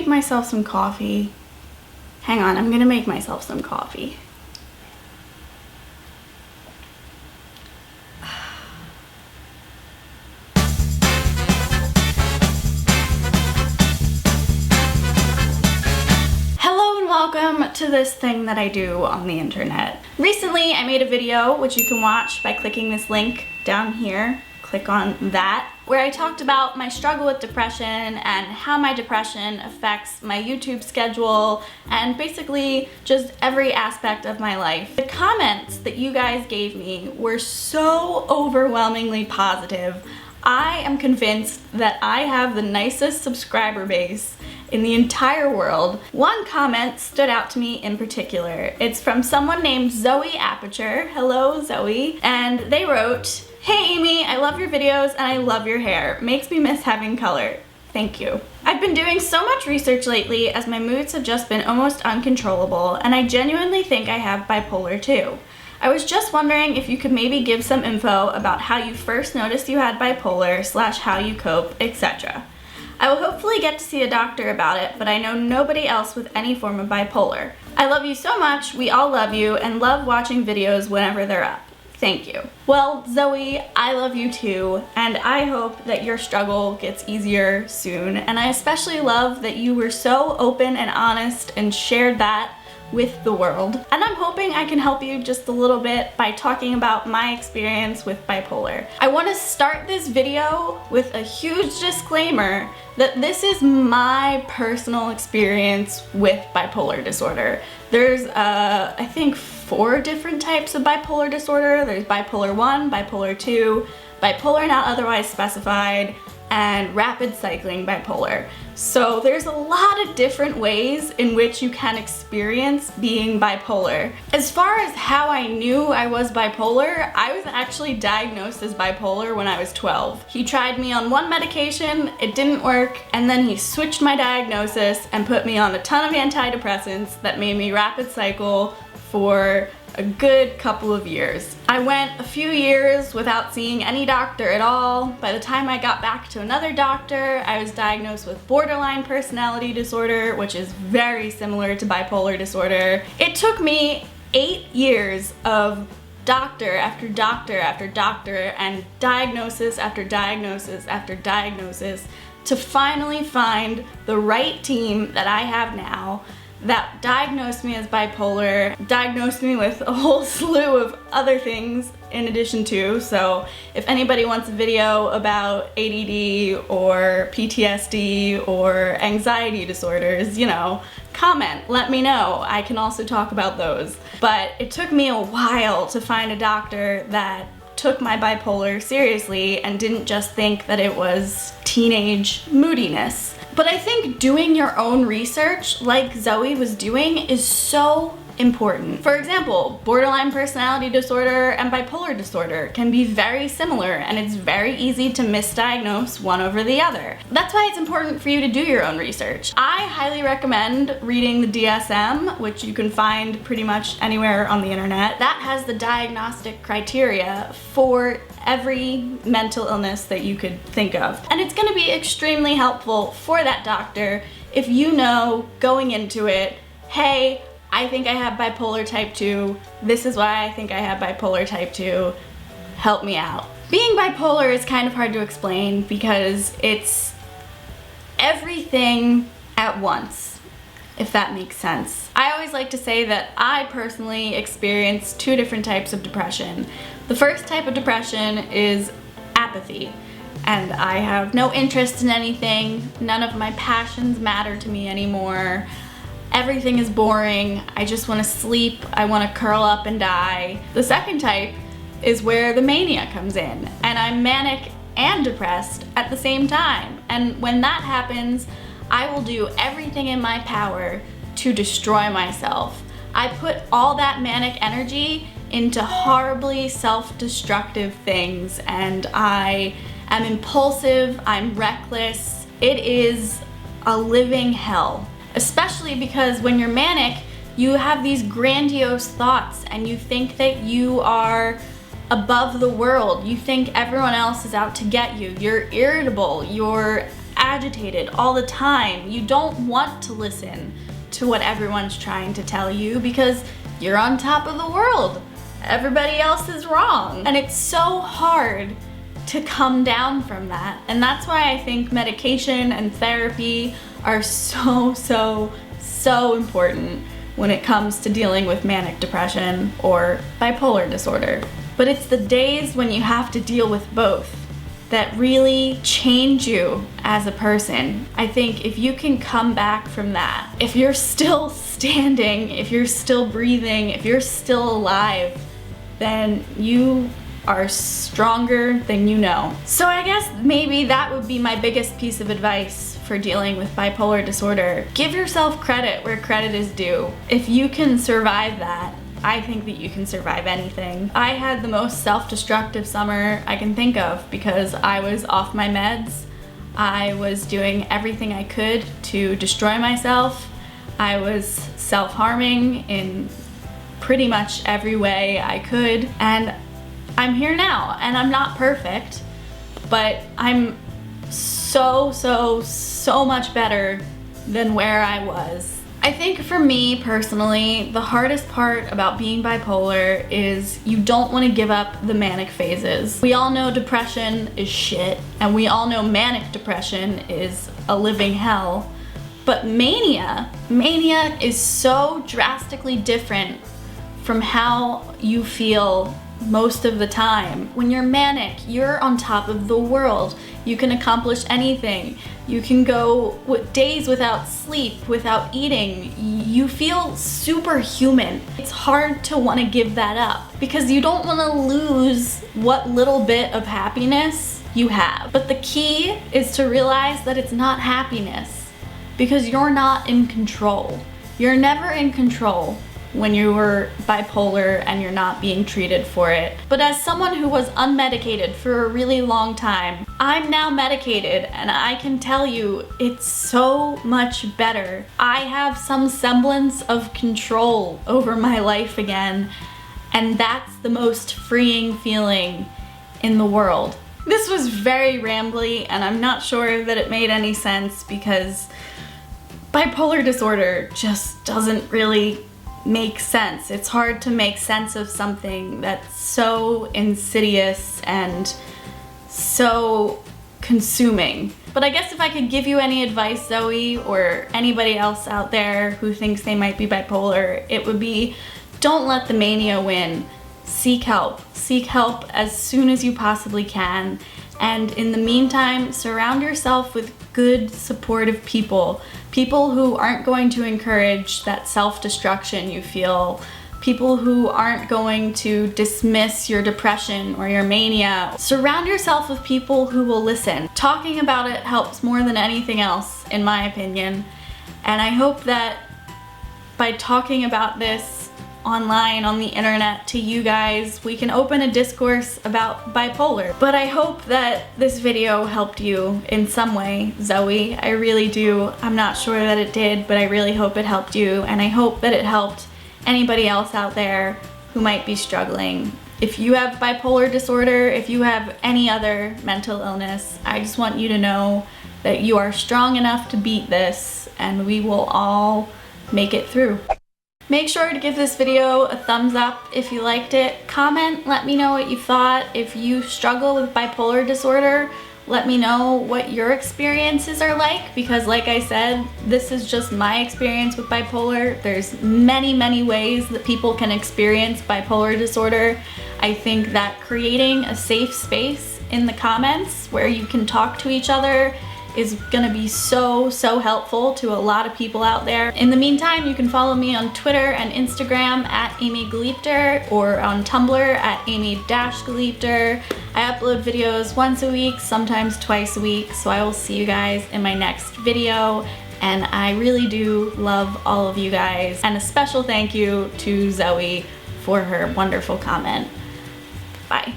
make myself some coffee. Hang on, I'm gonna make myself some coffee. Hello and welcome to this thing that I do on the internet. Recently, I made a video, which you can watch by clicking this link down here. Click on that, where I talked about my struggle with depression and how my depression affects my YouTube schedule and basically just every aspect of my life. The comments that you guys gave me were so overwhelmingly positive. I am convinced that I have the nicest subscriber base in the entire world. One comment stood out to me in particular. It's from someone named Zoe Aperture. Hello, Zoe. And they wrote, "Hey Amy, I love your videos and I love your hair. Makes me miss having color. Thank you." I've been doing so much research lately as my moods have just been almost uncontrollable, and I genuinely think I have bipolar too. I was just wondering if you could maybe give some info about how you first noticed you had bipolar / how you cope, etc. I will hopefully get to see a doctor about it, but I know nobody else with any form of bipolar. I love you so much, we all love you, and love watching videos whenever they're up. Thank you. Well, Zoe, I love you too, and I hope that your struggle gets easier soon, and I especially love that you were so open and honest and shared that with the world. And I'm hoping I can help you just a little bit by talking about my experience with bipolar. I want to start this video with a huge disclaimer that this is my personal experience with bipolar disorder. There's I think 4 different types of bipolar disorder. There's bipolar 1, bipolar 2, bipolar not otherwise specified, and rapid cycling bipolar. So there's a lot of different ways in which you can experience being bipolar. As far as how I knew I was bipolar, I was actually diagnosed as bipolar when I was 12. He tried me on one medication, it didn't work, and then he switched my diagnosis and put me on a ton of antidepressants that made me rapid cycle for a good couple of years. I went a few years without seeing any doctor at all. By the time I got back to another doctor, I was diagnosed with borderline personality disorder, which is very similar to bipolar disorder. It took me 8 years of doctor after doctor after doctor and diagnosis after diagnosis after diagnosis to finally find the right team that I have now that diagnosed me as bipolar, diagnosed me with a whole slew of other things in addition to. So if anybody wants a video about ADD or PTSD or anxiety disorders, you know, comment, let me know. I can also talk about those. But it took me a while to find a doctor that took my bipolar seriously and didn't just think that it was teenage moodiness. But I think doing your own research, like Zoe was doing, is so important. For example, borderline personality disorder and bipolar disorder can be very similar, and it's very easy to misdiagnose one over the other. That's why it's important for you to do your own research. I highly recommend reading the DSM, which you can find pretty much anywhere on the internet. That has the diagnostic criteria for every mental illness that you could think of. And it's gonna be extremely helpful for that doctor if you know going into it, hey, I think I have bipolar type 2, this is why I think I have bipolar type 2, help me out. Being bipolar is kind of hard to explain because it's everything at once, if that makes sense. I always like to say that I personally experience 2 different types of depression. The first type of depression is apathy, and I have no interest in anything, none of my passions matter to me anymore. Everything is boring, I just want to sleep, I want to curl up and die. The second type is where the mania comes in, and I'm manic and depressed at the same time. And when that happens, I will do everything in my power to destroy myself. I put all that manic energy into horribly self-destructive things, and I am impulsive, I'm reckless. It is a living hell. Especially because when you're manic, you have these grandiose thoughts and you think that you are above the world. You think everyone else is out to get you. You're irritable, you're agitated all the time. You don't want to listen to what everyone's trying to tell you because you're on top of the world. Everybody else is wrong. And it's so hard to come down from that. And that's why I think medication and therapy are so important when it comes to dealing with manic depression or bipolar disorder. But it's the days when you have to deal with both that really change you as a person. I think if you can come back from that, if you're still standing, if you're still breathing, if you're still alive, then you are stronger than you know. So I guess maybe that would be my biggest piece of advice for dealing with bipolar disorder. Give yourself credit where credit is due. If you can survive that, I think that you can survive anything. I had the most self-destructive summer I can think of because I was off my meds. I was doing everything I could to destroy myself. I was self-harming in pretty much every way I could. And I'm here now, and I'm not perfect, but I'm so much better than where I was. I think for me personally, the hardest part about being bipolar is you don't want to give up the manic phases. We all know depression is shit, and we all know manic depression is a living hell, but mania is so drastically different from how you feel most of the time. When you're manic, you're on top of the world. You can accomplish anything. You can go days without sleep, without eating. You feel superhuman. It's hard to want to give that up because you don't want to lose what little bit of happiness you have. But the key is to realize that it's not happiness because you're not in control. You're never in control when you were bipolar and you're not being treated for it. But as someone who was unmedicated for a really long time, I'm now medicated and I can tell you it's so much better. I have some semblance of control over my life again, and that's the most freeing feeling in the world. This was very rambly and I'm not sure that it made any sense because bipolar disorder just doesn't really make sense. It's hard to make sense of something that's so insidious and so consuming. But I guess if I could give you any advice, Zoe, or anybody else out there who thinks they might be bipolar, it would be don't let the mania win. Seek help. Seek help as soon as you possibly can. And in the meantime, surround yourself with good, supportive people. People who aren't going to encourage that self-destruction you feel. People who aren't going to dismiss your depression or your mania. Surround yourself with people who will listen. Talking about it helps more than anything else, in my opinion. And I hope that by talking about this online on the internet to you guys, we can open a discourse about bipolar. But I hope that this video helped you in some way, Zoe. I really do. I'm not sure that it did, but I really hope it helped you, and I hope that it helped anybody else out there who might be struggling. If you have bipolar disorder, if you have any other mental illness, I just want you to know that you are strong enough to beat this, and we will all make it through. Make sure to give this video a thumbs up if you liked it. Comment, let me know what you thought. If you struggle with bipolar disorder, let me know what your experiences are like, because like I said, this is just my experience with bipolar. There's many ways that people can experience bipolar disorder. I think that creating a safe space in the comments where you can talk to each other is gonna be so helpful to a lot of people out there. In the meantime, you can follow me on Twitter and Instagram at Amy Galiepter, or on Tumblr at Amy-Galiepter. I upload videos once a week, sometimes twice a week, so I will see you guys in my next video. And I really do love all of you guys. And a special thank you to Zoe for her wonderful comment. Bye.